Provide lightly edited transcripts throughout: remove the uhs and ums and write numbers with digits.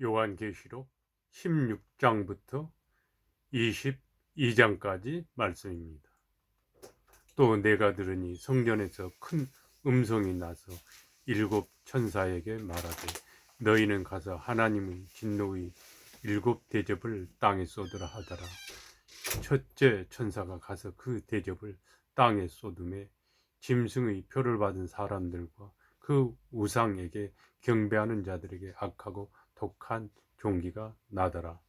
요한계시록 16장부터 22장까지 말씀입니다. 또 내가 들으니 성전에서 큰 음성이 나서 일곱 천사에게 말하되 너희는 가서 하나님의 진노의 일곱 대접을 땅에 쏟으라 하더라. 첫째 천사가 가서 그 대접을 땅에 쏟음에 짐승의 표를 받은 사람들과 그 우상에게 경배하는 자들에게 악하고 독한 종기가 나더라.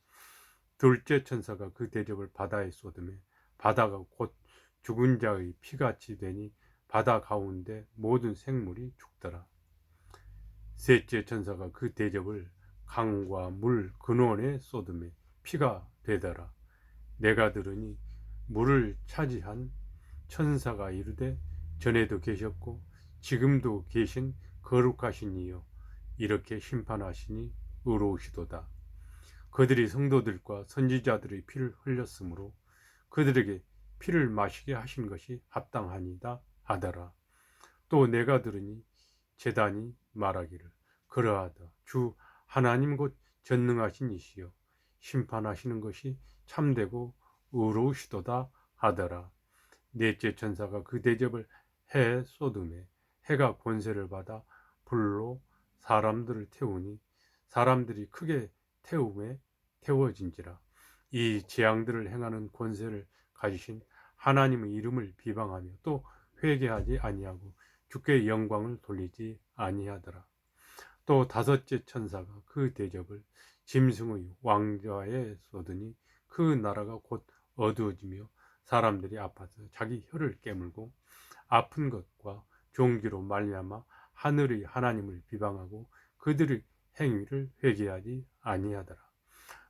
둘째 천사가 그 대접을 바다에 쏟음에 바다가 곧 죽은 자의 피같이 되니 바다 가운데 모든 생물이 죽더라. 셋째 천사가 그 대접을 강과 물 근원에 쏟음에 피가 되더라. 내가 들으니 물을 차지한 천사가 이르되 전에도 계셨고 지금도 계신 거룩하신 이여 이렇게 심판하시니 의로우시도다. 그들이 성도들과 선지자들의 피를 흘렸으므로 그들에게 피를 마시게 하신 것이 합당하니다 하더라. 또 내가 들으니 제단이 말하기를 그러하다. 주 하나님 곧 전능하신 이시여 심판하시는 것이 참되고 의로우시도다 하더라. 넷째 천사가 그 대접을 해에 쏟음에 해가 권세를 받아 불로 사람들을 태우니 사람들이 크게 태워진지라. 이 재앙들을 행하는 권세를 가지신 하나님의 이름을 비방하며 또 회개하지 아니하고 주께 영광을 돌리지 아니하더라. 또 다섯째 천사가 그 대접을 짐승의 왕좌에 쏟으니 그 나라가 곧 어두워지며 사람들이 아파서 자기 혀를 깨물고 아픈 것과 종기로 말미암아 하늘의 하나님을 비방하고 그들의 행위를 회개하지 아니하더라.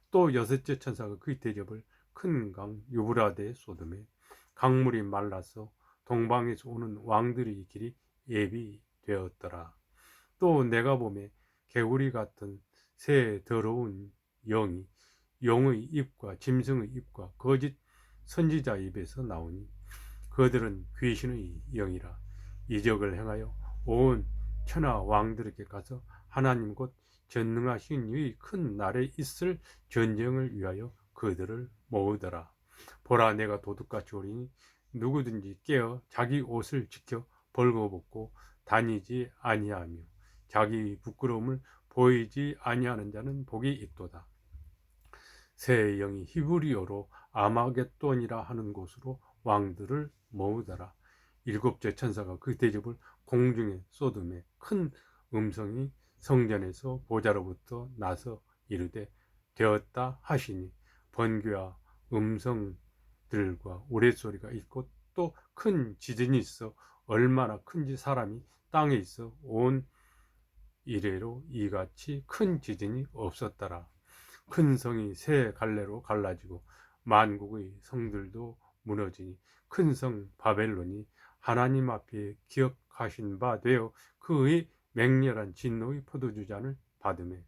또 여섯째 천사가 그 대접을 큰 강 유브라데에 쏟음에 강물이 말라서 동방에서 오는 왕들의 길이 예비되었더라. 또 내가 보매 개구리 같은 새 더러운 영이 용의 입과 짐승의 입과 거짓 선지자 입에서 나오니 그들은 귀신의 영이라. 이적을 행하여 온 천하 왕들에게 가서 하나님 곧 전능하신 이의 큰 날에 있을 전쟁을 위하여 그들을 모으더라. 보라 내가 도둑같이 오리니 누구든지 깨어 자기 옷을 지켜 벌거벗고 다니지 아니하며 자기 부끄러움을 보이지 아니하는 자는 복이 있도다. 새 영이 히브리어로 아마겟돈이라 하는 곳으로 왕들을 모으더라. 일곱째 천사가 그 대접을 공중에 쏟음에 큰 음성이 성전에서 보좌로부터 나서 이르되 되었다 하시니 번개와 음성들과 우레소리가 있고 또 큰 지진이 있어 얼마나 큰지 사람이 땅에 있어 온 이래로 이같이 큰 지진이 없었더라. 큰 성이 세 갈래로 갈라지고 만국의 성들도 무너지니 큰 성 바벨론이 하나님 앞에 기억하신 바 되어 그의 맹렬한 진노의 포도주잔을 받으매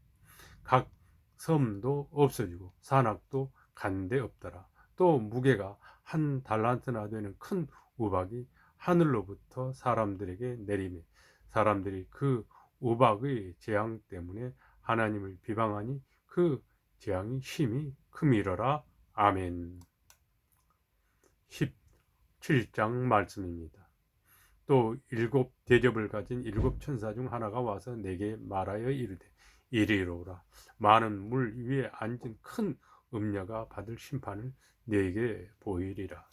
각 섬도 없어지고 산악도 간데 없더라. 또 무게가 한 달란트나 되는 큰 우박이 하늘로부터 사람들에게 내리매 사람들이 그 우박의 재앙 때문에 하나님을 비방하니 그 재앙이 심히 크미러라. 아멘. 17장 말씀입니다. 또 일곱 대접을 가진 일곱 천사 중 하나가 와서 내게 말하여 이르되 이리로라. 많은 물 위에 앉은 큰 음녀가 받을 심판을 내게 보이리라.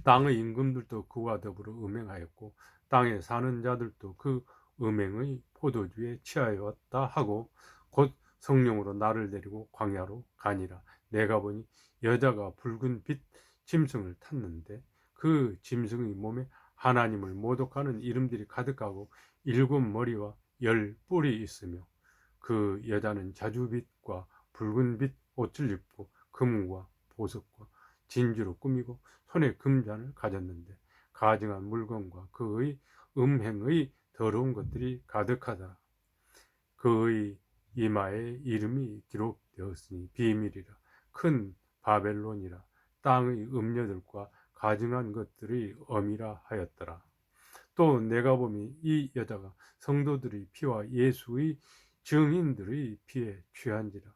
땅의 임금들도 그와 더불어 음행하였고 땅에 사는 자들도 그 음행의 포도주에 취하였다 하고 곧 성령으로 나를 데리고 광야로 가니라. 내가 보니 여자가 붉은 빛 짐승을 탔는데 그 짐승의 몸에 하나님을 모독하는 이름들이 가득하고 일곱 머리와 열 뿔이 있으며 그 여자는 자주빛과 붉은빛 옷을 입고 금과 보석과 진주로 꾸미고 손에 금잔을 가졌는데 가증한 물건과 그의 음행의 더러운 것들이 가득하더라. 그의 이마에 이름이 기록되었으니 비밀이라. 큰 바벨론이라. 땅의 음녀들과 가증한 것들의 엄이라 하였더라. 또 내가 보니 이 여자가 성도들의 피와 예수의 증인들의 피에 취한지라.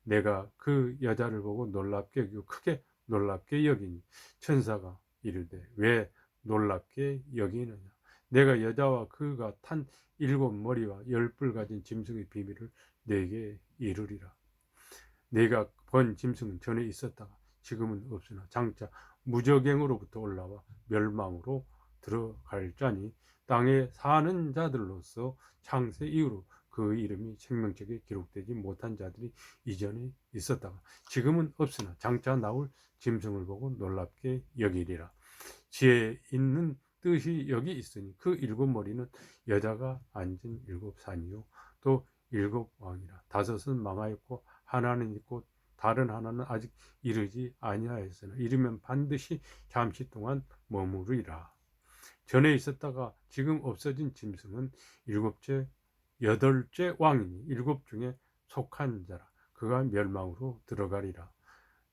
내가 그 여자를 보고 놀랍게 여기고 크게 놀랍게 여기니 천사가 이르되 왜 놀랍게 여기느냐. 내가 여자와 그가 탄 7머리와 10뿔 가진 짐승의 비밀을 내게 이르리라. 내가 본 짐승은 전에 있었다가 지금은 없으나 장차 무저갱으로부터 올라와 멸망으로 들어갈 자니 땅에 사는 자들로서 창세 이후로 그 이름이 생명책에 기록되지 못한 자들이 이전에 있었다가 지금은 없으나 장차 나올 짐승을 보고 놀랍게 여기리라. 지혜 있는 뜻이 여기 있으니 그 7머리는 여자가 앉은 7산이요 또 7왕이라. 5은 망하였고 하나는 있고 다른 하나는 아직 이르지 아니하였으나 이르면 반드시 잠시 동안 머무르리라. 전에 있었다가 지금 없어진 짐승은 7째 8째 왕이니 7 중에 속한 자라. 그가 멸망으로 들어가리라.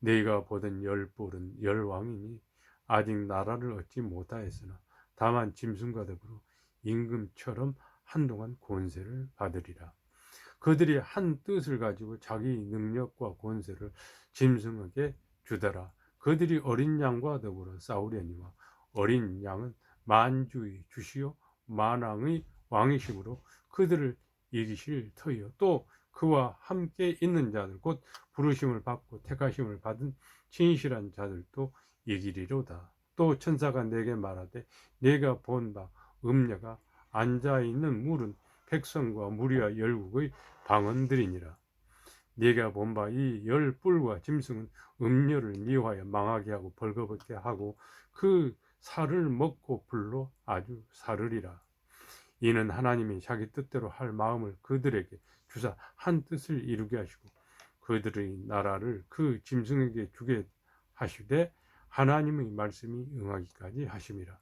네가 보던 10뿔은 10왕이니 아직 나라를 얻지 못하였으나 다만 짐승과 더불어 임금처럼 한동안 권세를 받으리라. 그들이 한 뜻을 가지고 자기 능력과 권세를 짐승에게 주더라. 그들이 어린 양과 더불어 싸우려니와 어린 양은 만주의 주시요 만왕의 왕이심으로 그들을 이기실 터이요 또 그와 함께 있는 자들 곧 부르심을 받고 택하심을 받은 진실한 자들도 이기리로다. 또 천사가 내게 말하되 내가 본 바 음녀가 앉아있는 물은 백성과 무리와 열국의 방언들이니라. 네가 본 바 이 10뿔과 짐승은 음녀를 미워하여 망하게 하고 벌거벗게 하고 그 살을 먹고 불로 아주 사르리라. 이는 하나님이 자기 뜻대로 할 마음을 그들에게 주사 한 뜻을 이루게 하시고 그들의 나라를 그 짐승에게 주게 하시되 하나님의 말씀이 응하기까지 하심이라.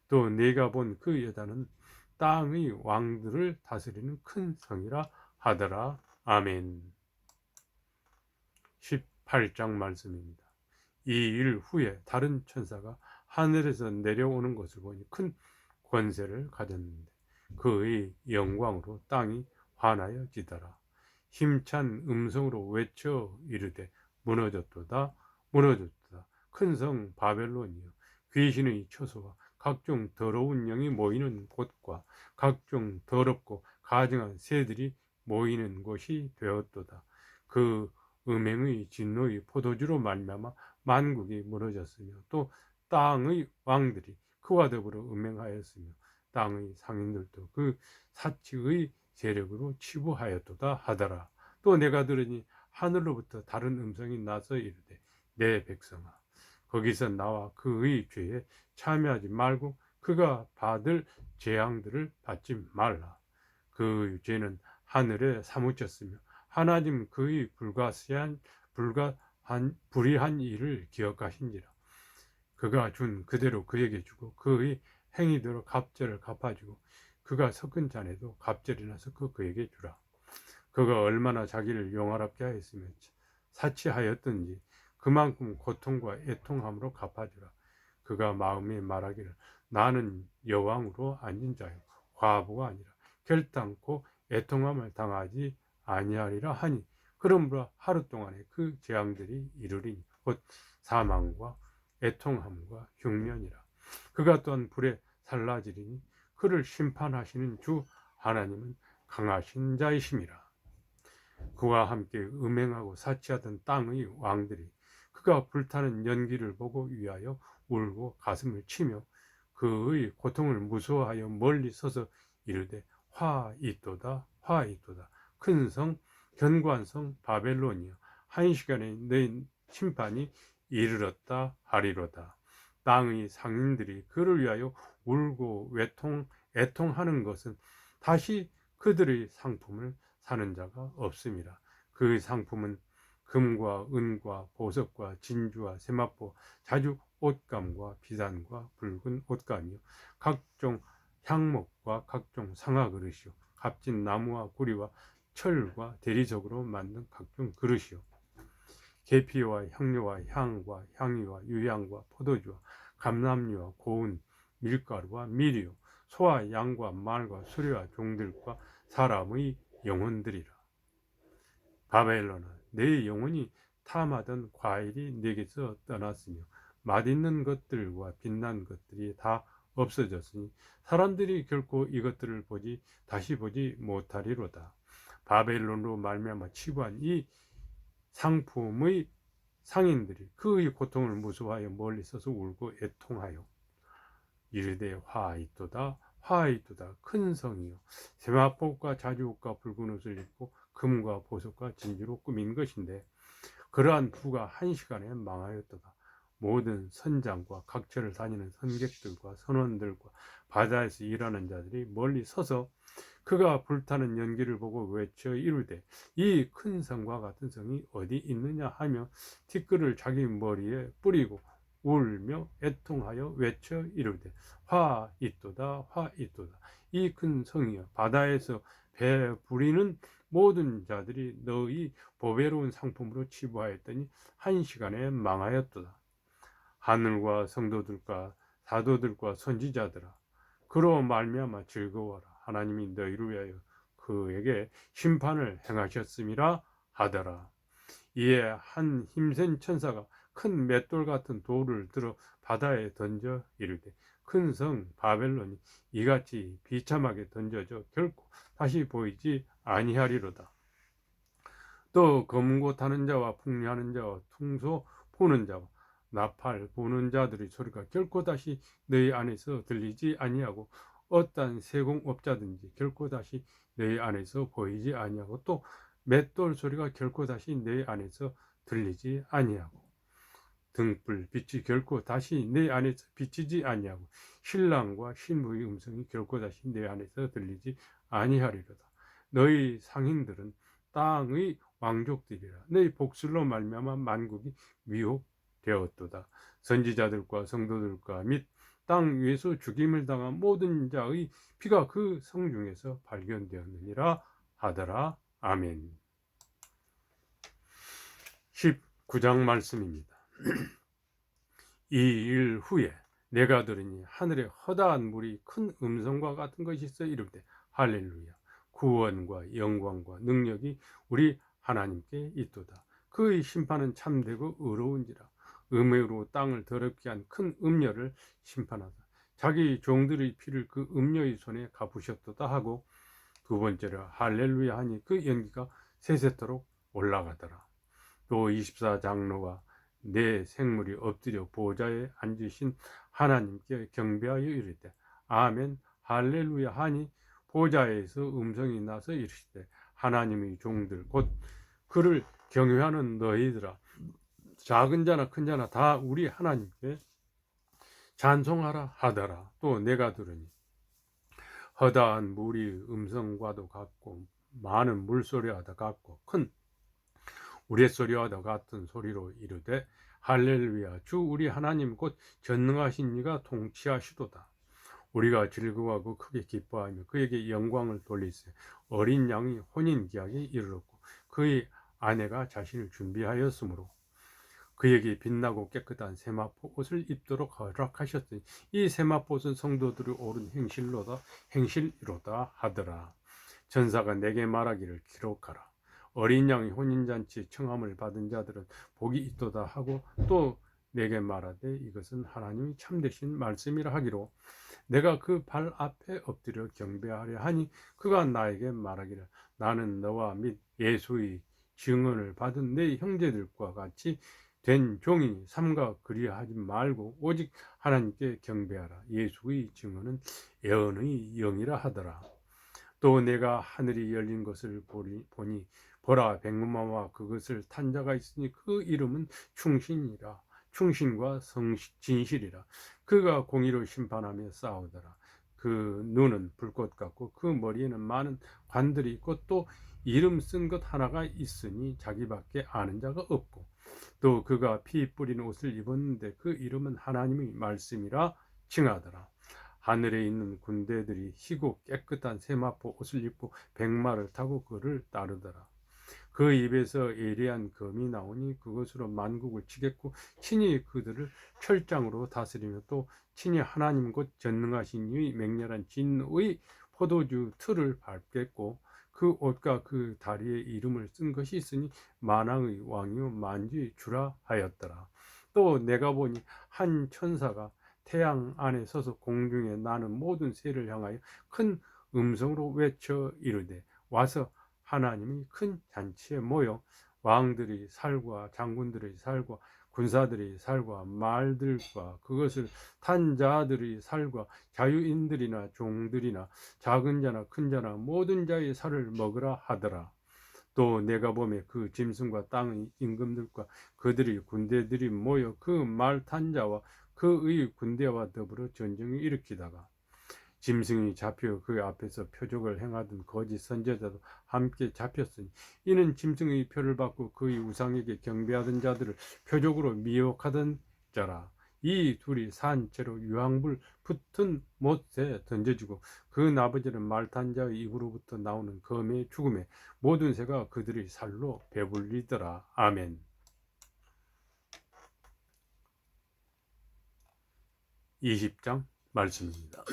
또 내가 본 그 여자는 땅의 왕들을 다스리는 큰 성이라 하더라. 아멘. 18장 말씀입니다. 이 일 후에 다른 천사가 하늘에서 내려오는 것을 보니 큰 권세를 가졌는데 그의 영광으로 땅이 환하여지더라. 힘찬 음성으로 외쳐 이르되 무너졌도다 무너졌도다 큰 성 바벨론이여 귀신의 처소와 각종 더러운 영이 모이는 곳과 각종 더럽고 가증한 새들이 모이는 곳이 되었도다. 그 음행의 진노의 포도주로 말미암아 만국이 무너졌으며 또 땅의 왕들이 그와 더불어 음행하였으며 땅의 상인들도 그 사치의 세력으로 치부하였도다 하더라. 또 내가 들으니 하늘로부터 다른 음성이 나서 이르되 내 백성아 거기서 나와 그의 죄에 참여하지 말고 그가 받을 재앙들을 받지 말라. 그 죄는 하늘에 사무쳤으며 하나님 그의 불의한 일을 기억하신지라. 그가 준 그대로 그에게 주고 그의 행위대로 갑절을 갚아주고 그가 섞은 잔에도 갑절이나 섞어 그에게 주라. 그가 얼마나 자기를 용화롭게 하였으며 사치하였던지 그만큼 고통과 애통함으로 갚아주라. 그가 마음에 말하기를 나는 여왕으로 앉은 자요 과부가 아니라 결단코 애통함을 당하지 아니하리라 하니 그러므로 하루 동안에 그 재앙들이 이르리니 곧 사망과 애통함과 흉년이라. 그가 또한 불에 살라지리니 그를 심판하시는 주 하나님은 강하신 자이심이라. 그와 함께 음행하고 사치하던 땅의 왕들이 그가 불타는 연기를 보고 위하여 울고 가슴을 치며 그의 고통을 무서워하여 멀리 서서 이르되 화 있도다 화 있도다 큰 성 견고한 성 바벨론이여 한 시간에 너희 심판이 이르렀다 하리로다. 땅의 상인들이 그를 위하여 울고 애통하는 것은 다시 그들의 상품을 사는 자가 없습니다. 그 상품은 금과 은과 보석과 진주와 세마포 자주 옷감과 비단과 붉은 옷감이요 각종 향목과 각종 상아 그릇이요 값진 나무와 구리와 철과 대리석으로 만든 각종 그릇이요 계피와 향료와 향과 향유와 유향과 포도주와 감람류와 고운 밀가루와 밀이요 소와 양과 말과 수레와 종들과 사람의 영혼들이라. 바벨론아, 내 영혼이 탐하던 과일이 내게서 떠났으며 맛있는 것들과 빛난 것들이 다 없어졌으니 사람들이 결코 이것들을 다시 보지 못하리로다. 바벨론으로 말미암아 치부한 이 상품의 상인들이 그의 고통을 무서워하여 멀리 서서 울고 애통하여 이르되 화이도다 화이도다 큰 성이요 세마포과 자주옷과 붉은 옷을 입고 금과 보석과 진주로 꾸민 것인데 그러한 부가 한 시간에 망하였도다. 모든 선장과 각처를 다니는 선객들과 선원들과 바다에서 일하는 자들이 멀리 서서 그가 불타는 연기를 보고 외쳐 이르되 이 큰 성과 같은 성이 어디 있느냐 하며 티끌을 자기 머리에 뿌리고 울며 애통하여 외쳐 이르되 화 있도다 화 있도다 이 큰 성이여 바다에서 배 부리는 모든 자들이 너희 보배로운 상품으로 치부하였더니 한 시간에 망하였도다. 하늘과 성도들과 사도들과 선지자들아 그로 말미암아 즐거워라. 하나님이 너희를 위하여 그에게 심판을 행하셨음이라 하더라. 이에 한 힘센 천사가 큰 맷돌 같은 돌을 들어 바다에 던져 이르되 큰 성 바벨론이 이같이 비참하게 던져져 결코 다시 보이지 아니하리로다. 또 검고 타는 자와 풍류하는 자와 퉁소 보는 자와 나팔 보는 자들의 소리가 결코 다시 너희 안에서 들리지 아니하고 어떤 세공업자든지 결코 다시 너희 안에서 보이지 아니하고 또 맷돌 소리가 결코 다시 너희 안에서 들리지 아니하고 등불 빛이 결코 다시 내 안에서 비치지 아니하고 신랑과 신부의 음성이 결코 다시 내 안에서 들리지 아니하리로다. 너희 상인들은 땅의 왕족들이라. 너희 복술로 말미암아 만국이 미혹되었도다. 선지자들과 성도들과 및 땅 위에서 죽임을 당한 모든 자의 피가 그 성 중에서 발견되었느니라 하더라. 아멘. 19장 말씀입니다. 이 일 후에 내가 들으니 하늘에 허다한 물이 큰 음성과 같은 것이 있어 이르되 할렐루야 구원과 영광과 능력이 우리 하나님께 있도다. 그의 심판은 참되고 의로운지라. 음해로 땅을 더럽게 한 큰 음녀를 심판하다. 자기 종들의 피를 그 음녀의 손에 갚으셨도다 하고 두 번째로 할렐루야 하니 그 연기가 세세토록 올라가더라. 또 24장로가 내 생물이 엎드려 보좌에 앉으신 하나님께 경배하여 이르되 아멘 할렐루야 하니 보좌에서 음성이 나서 이르시되 하나님의 종들 곧 그를 경외하는 너희들아 작은 자나 큰 자나 다 우리 하나님께 찬송하라 하더라. 또 내가 들으니 허다한 물이 음성과도 같고 많은 물소리와도 같고 큰 우레소리와도 같은 소리로 이르되 할렐루야 주 우리 하나님 곧 전능하신 이가 통치하시도다. 우리가 즐거워하고 크게 기뻐하며 그에게 영광을 돌리세. 어린 양이 혼인기약에 이르렀고 그의 아내가 자신을 준비하였으므로 그에게 빛나고 깨끗한 세마포 옷을 입도록 허락하셨더니 이 세마포 옷은 성도들이 옳은 행실이로다 하더라. 전사가 내게 말하기를 기록하라. 어린 양이 혼인잔치 청함을 받은 자들은 복이 있도다 하고 또 내게 말하되 이것은 하나님이 참되신 말씀이라 하기로 내가 그 발 앞에 엎드려 경배하려 하니 그가 나에게 말하기를 나는 너와 및 예수의 증언을 받은 내 형제들과 같이 된 종이 삼가 그리하지 말고 오직 하나님께 경배하라. 예수의 증언은 예언의 영이라 하더라. 또 내가 하늘이 열린 것을 보니 보라 백마와 그것을 탄 자가 있으니 그 이름은 충신이라. 충신과 진실이라. 그가 공의로 심판하며 싸우더라. 그 눈은 불꽃 같고 그 머리에는 많은 관들이 있고 또 이름 쓴 것 하나가 있으니 자기밖에 아는 자가 없고 또 그가 피 뿌린 옷을 입었는데 그 이름은 하나님의 말씀이라 칭하더라. 하늘에 있는 군대들이 희고 깨끗한 세마포 옷을 입고 백마를 타고 그를 따르더라. 그 입에서 예리한 검이 나오니 그것으로 만국을 치겠고 친히 그들을 철장으로 다스리며 또 친히 하나님 곧 전능하신 이의 맹렬한 진노의 포도주 틀을 밟겠고 그 옷과 그 다리에 이름을 쓴 것이 있으니 만왕의 왕이요 만주의 주라 하였더라. 또 내가 보니 한 천사가 태양 안에 서서 공중에 나는 모든 새를 향하여 큰 음성으로 외쳐 이르되 와서 하나님이 큰 잔치에 모여 왕들의 살과 장군들의 살과 군사들의 살과 말들과 그것을 탄 자들의 살과 자유인들이나 종들이나 작은 자나 큰 자나 모든 자의 살을 먹으라 하더라. 또 내가 보매 그 짐승과 땅의 임금들과 그들의 군대들이 모여 그 말 탄 자와 그의 군대와 더불어 전쟁을 일으키다가 짐승이 잡혀 그 앞에서 표적을 행하던 거짓 선지자도 함께 잡혔으니 이는 짐승의 표를 받고 그의 우상에게 경배하던 자들을 표적으로 미혹하던 자라. 이 둘이 산채로 유황불 붙은 못에 던져지고 그 나머지는 말탄 자의 입으로부터 나오는 검의 죽음에 모든 새가 그들의 살로 배불리더라. 아멘. 20장 말씀입니다.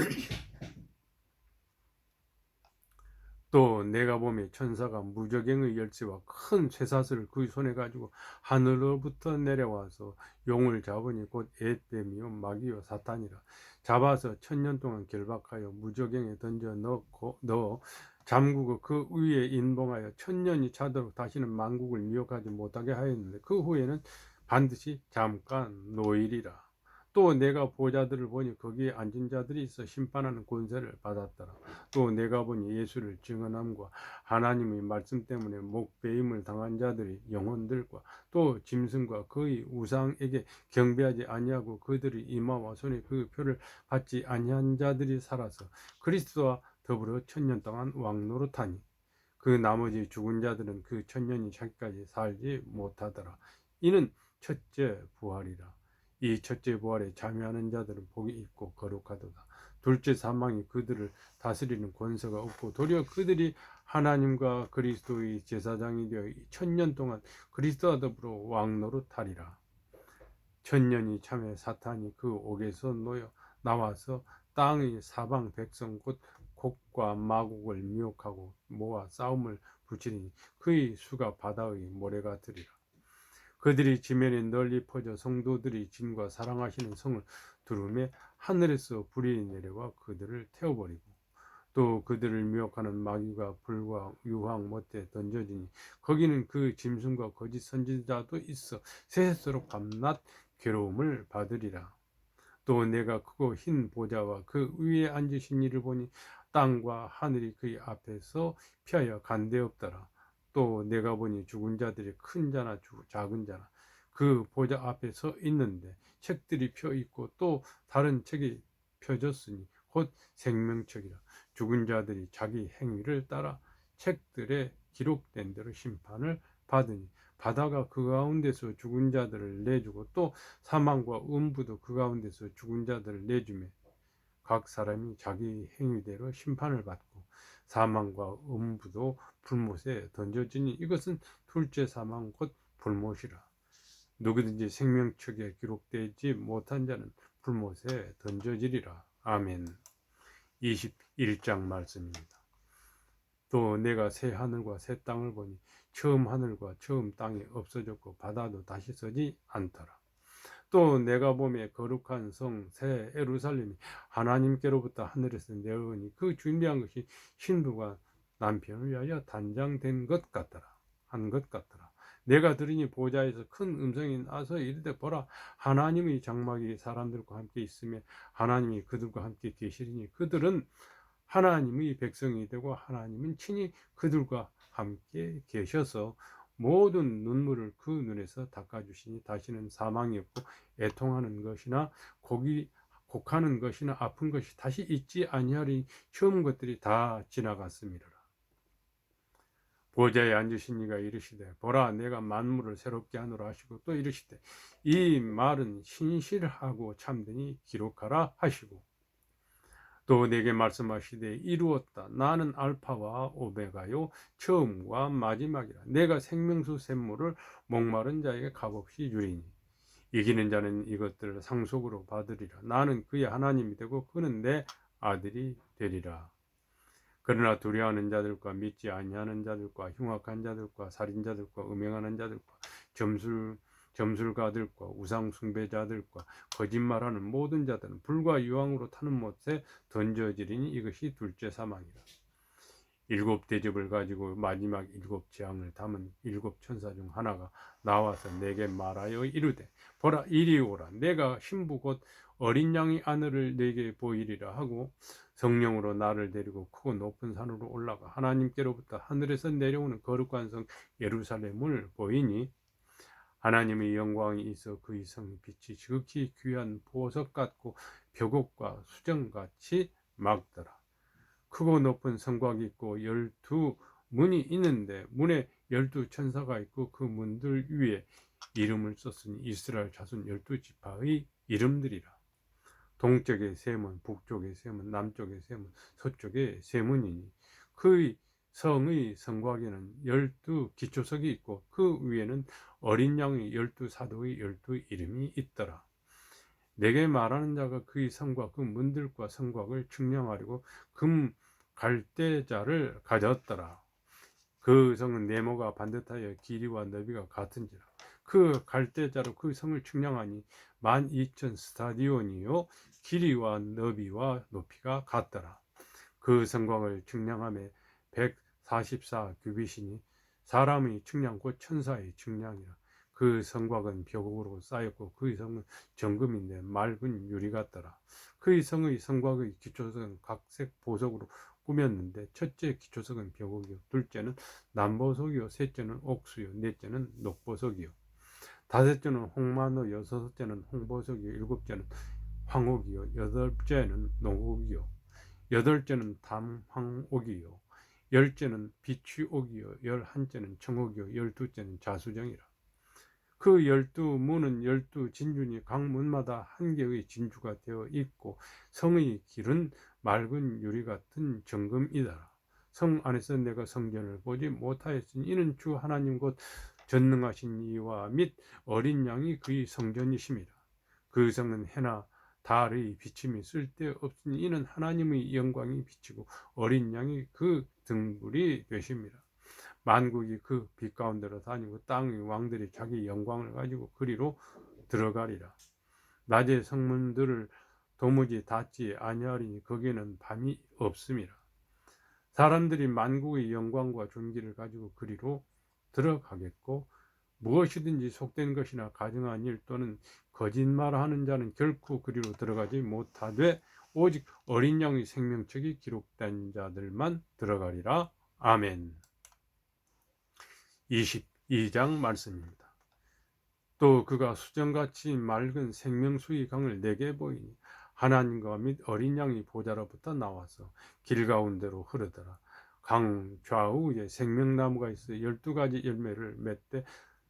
또 내가 보매 천사가 무저갱의 열쇠와 큰 쇠사슬을 그 손에 가지고 하늘로부터 내려와서 용을 잡으니 곧 엣뱀이요 마귀요 사탄이라. 잡아서 1000년 동안 결박하여 무저갱에 던져 넣어 잠그고 그 위에 인봉하여 1000년이 차도록 다시는 만국을 미혹하지 못하게 하였는데 그 후에는 반드시 잠깐 노일이라. 또 내가 보좌들을 보니 거기에 앉은 자들이 있어 심판하는 권세를 받았더라. 또 내가 보니 예수를 증언함과 하나님의 말씀 때문에 목배임을 당한 자들의 영혼들과 또 짐승과 그의 우상에게 경배하지 아니하고 그들의 이마와 손에 그 표를 받지 아니한 자들이 살아서 그리스도와 더불어 1000년 동안 왕노릇하니 그 나머지 죽은 자들은 그 1000년이 차기까지 살지 못하더라. 이는 첫째 부활이라. 이 첫째 부활에 참여하는 자들은 복이 있고 거룩하도다. 둘째 사망이 그들을 다스리는 권세가 없고 도리어 그들이 하나님과 그리스도의 제사장이 되어 1000년 동안 그리스도와 더불어 왕노릇하리라. 1000년이 참에 사탄이 그 옥에서 놓여 나와서 땅의 사방 백성 곧 곡과 마곡을 미혹하고 모아 싸움을 붙이니 그의 수가 바다의 모래가 되리라. 그들이 지면에 널리 퍼져 성도들이 진과 사랑하시는 성을 두루매 하늘에서 불이 내려와 그들을 태워버리고 또 그들을 미혹하는 마귀가 불과 유황 못에 던져지니 거기는 그 짐승과 거짓 선지자도 있어 세세토록 밤낮 괴로움을 받으리라. 또 내가 크고 흰 보좌와 그 위에 앉으신 이를 보니 땅과 하늘이 그의 앞에서 피하여 간데 없더라. 또 내가 보니 죽은 자들이 큰 자나 작은 자나 그 보좌 앞에 서 있는데 책들이 펴 있고 또 다른 책이 펴졌으니 곧 생명책이라. 죽은 자들이 자기 행위를 따라 책들에 기록된 대로 심판을 받으니 바다가 그 가운데서 죽은 자들을 내주고 또 사망과 음부도 그 가운데서 죽은 자들을 내주며 각 사람이 자기 행위대로 심판을 받고 사망과 음부도 불못에 던져지니 이것은 둘째 사망 곧 불못이라. 누구든지 생명책에 기록되지 못한 자는 불못에 던져지리라. 아멘. 21장 말씀입니다. 또 내가 새 하늘과 새 땅을 보니 처음 하늘과 처음 땅이 없어졌고 바다도 다시 서지 않더라. 또 내가 보매 거룩한 성 새 예루살렘이 하나님께로부터 하늘에서 내려오니 그 준비한 것이 신부가 남편을 위하여 단장된 것 같더라. 한 것 같더라. 내가 들으니 보좌에서 큰 음성이 나서 이르되 보라 하나님의 장막이 사람들과 함께 있으며 하나님이 그들과 함께 계시리니 그들은 하나님의 백성이 되고 하나님은 친히 그들과 함께 계셔서 모든 눈물을 그 눈에서 닦아주시니 다시는 사망이 없고 애통하는 것이나 곡하는 것이나 아픈 것이 다시 있지 아니하리니 처음 것들이 다 지나갔음이라. 보좌에 앉으신 이가 이르시되 보라 내가 만물을 새롭게 하노라 하시고 또 이르시되 이 말은 신실하고 참되니 기록하라 하시고 또 내게 말씀하시되 이루었다. 나는 알파와 오메가요 처음과 마지막이라. 내가 생명수 샘물을 목마른 자에게 값없이 주리니 이기는 자는 이것들을 상속으로 받으리라. 나는 그의 하나님이 되고 그는 내 아들이 되리라. 그러나 두려워하는 자들과 믿지 아니하는 자들과 흉악한 자들과 살인자들과 음행하는 자들과 점술가들과 우상 숭배자들과 거짓말하는 모든 자들은 불과 유황으로 타는 못에 던져지리니 이것이 둘째 사망이라. 일곱 대접을 가지고 마지막 일곱 재앙을 담은 일곱 천사 중 하나가 나와서 내게 말하여 이르되 보라 이리 오라 내가 신부 곧 어린 양의 아들을 내게 보이리라 하고 성령으로 나를 데리고 크고 높은 산으로 올라가 하나님께로부터 하늘에서 내려오는 거룩한 성 예루살렘을 보이니 하나님의 영광이 있어 그의 성 빛이 지극히 귀한 보석 같고 벽옥과 수정같이 막더라. 크고 높은 성곽이 있고 12문이 있는데 문에 12천사가 있고 그 문들 위에 이름을 썼으니 이스라엘 자손 12지파의 이름들이라. 동쪽에 세 문, 북쪽에 세 문, 남쪽에 세 문, 서쪽에 세 문이니 그의 성의 성곽에는 12기초석이 있고 그 위에는 어린 양의 12사도의 12이름이 있더라. 내게 말하는 자가 그의 성과 그 문들과 성곽을 측량하려고 금 갈대자를 가졌더라. 그 성은 네모가 반듯하여 길이와 너비가 같은지라. 그 갈대자로 그 성을 측량하니 12,000 스타디온이요 길이와 너비와 높이가 같더라. 그 성곽을 측량함에 144 규빗이니 사람의 측량 곧 천사의 측량이라. 그 성곽은 벽으로 쌓였고 그의 성은 정금인데 맑은 유리 같더라. 그의 성의 성곽의 기초석은 각색 보석으로 꾸몄는데 첫째 기초석은 벽옥이요 둘째는 남보석이요 셋째는 옥수요 넷째는 녹보석이요 다섯째는 홍마노 여섯째는 홍보석이요 일곱째는 황옥이요 여덟째는 농옥이요 여덟째는 담황옥이요 열째는 비취옥이요 열한째는 청옥이요 열두째는 자수정이라. 그 12문은 12진주니 각 문마다 한 개의 진주가 되어 있고 성의 길은 맑은 유리 같은 정금이더라. 성 안에서 내가 성전을 보지 못하였으니 이는 주 하나님 곧 전능하신 이와 및 어린 양이 그의 성전이심이라. 그 성은 해나 달의 비침이 쓸데없으니 이는 하나님의 영광이 비치고 어린 양이 그 등불이 되심이라. 만국이 그 빛 가운데로 다니고 땅의 왕들이 자기 영광을 가지고 그리로 들어가리라. 낮에 성문들을 도무지 닫지 아니하리니 거기에는 밤이 없음이라. 사람들이 만국의 영광과 존귀를 가지고 그리로 들어가겠고 무엇이든지 속된 것이나 가증한 일 또는 거짓말하는 자는 결코 그리로 들어가지 못하되 오직 어린 양의 생명책이 기록된 자들만 들어가리라. 아멘. 22장 말씀입니다. 또 그가 수정같이 맑은 생명수의 강을 내게 보이니 하나님과 및 어린 양의 보좌로부터 나와서 길 가운데로 흐르더라. 강 좌우에 생명나무가 있어 12가지 열매를 맺되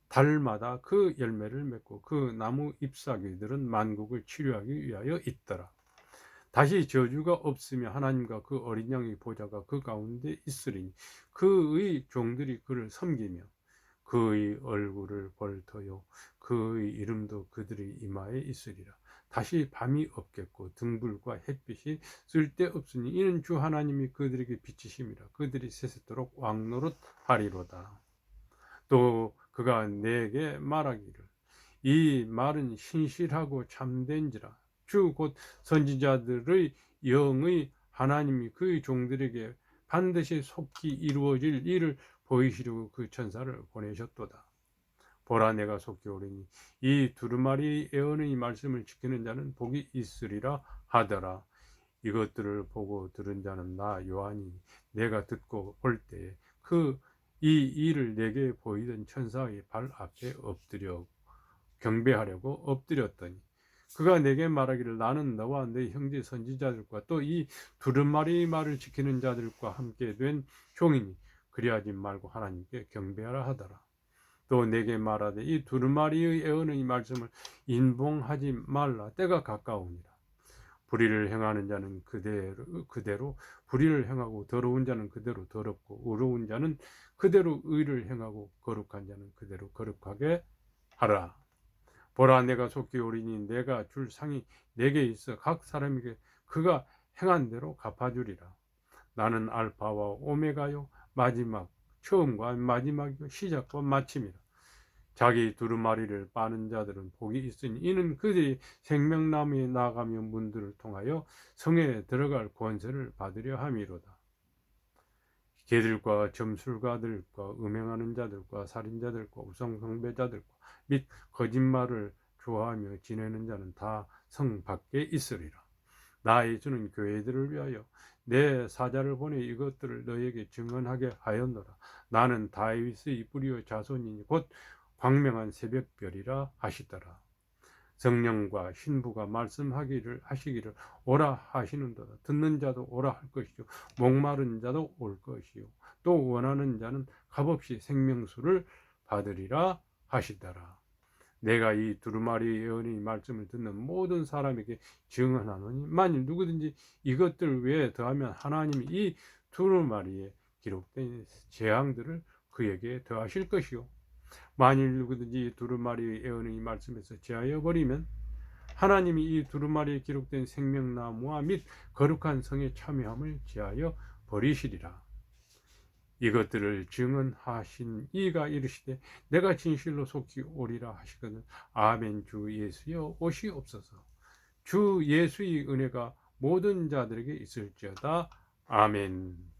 달마다 그 열매를 맺고 그 나무 잎사귀들은 만국을 치료하기 위하여 있더라. 다시 저주가 없으며 하나님과 그 어린 양의 보좌가 그 가운데 있으리니 그의 종들이 그를 섬기며 그의 얼굴을 벌터요 그의 이름도 그들의 이마에 있으리라. 다시 밤이 없겠고 등불과 햇빛이 쓸데없으니 이는 주 하나님이 그들에게 비치심이라. 그들이 세세토록 왕노릇하리로다. 또 그가 내게 말하기를 이 말은 신실하고 참된지라. 주 곧 선지자들의 영의 하나님이 그의 종들에게 반드시 속히 이루어질 일을 보이시려고 그 천사를 보내셨도다. 보라 내가 속히 오리니 이 두루마리 애언의 말씀을 지키는 자는 복이 있으리라 하더라. 이것들을 보고 들은 자는 나 요한이 내가 듣고 볼 때에 그 이 일을 내게 보이던 천사의 발 앞에 엎드려 경배하려고 엎드렸더니 그가 내게 말하기를 나는 너와 내 형제 선지자들과 또 이 두루마리 말을 지키는 자들과 함께 된 종이니 그리하지 말고 하나님께 경배하라 하더라. 또 내게 말하되 이 두루마리의 애언의 말씀을 인봉하지 말라. 때가 가까우니라. 불의를 행하는 자는 그대로 불의를 행하고 더러운 자는 그대로 더럽고 의로운 자는 그대로 의를 행하고 거룩한 자는 그대로 거룩하게 하라. 보라 내가 속히 오리니 내가 줄 상이 내게 있어 각 사람에게 그가 행한 대로 갚아주리라. 나는 알파와 오메가요 마지막 처음과 마지막이요 시작과 마침이라. 자기 두루마리를 빠는 자들은 복이 있으니 이는 그들이 생명나무에 나가며 문들을 통하여 성에 들어갈 권세를 받으려 함이로다. 개들과 점술가들과 음행하는 자들과 살인자들과 우상숭배자들과 및 거짓말을 좋아하며 지내는 자는 다 성 밖에 있으리라. 나의 주는 교회들을 위하여 내 사자를 보내 이것들을 너에게 증언하게 하였노라. 나는 다윗의 뿌리와 자손이니 곧 광명한 새벽별이라 하시더라. 성령과 신부가 말씀하기를 하시기를 오라 하시는도다. 듣는 자도 오라 할 것이요 목마른 자도 올 것이요 또 원하는 자는 값없이 생명수를 받으리라 하시더라. 내가 이 두루마리 예언의 말씀을 듣는 모든 사람에게 증언하노니 만일 누구든지 이것들 외에 더하면 하나님이 이 두루마리에 기록된 재앙들을 그에게 더하실 것이요 만일 누구든지 두루마리 예언의 말씀에서 제하여 버리면 하나님이 이 두루마리에 기록된 생명나무와 및 거룩한 성의 참여함을 제하여 버리시리라. 이것들을 증언하신 이가 이르시되 내가 진실로 속히 오리라 하시거든. 아멘. 주 예수여 오시옵소서. 주 예수의 은혜가 모든 자들에게 있을지어다. 아멘.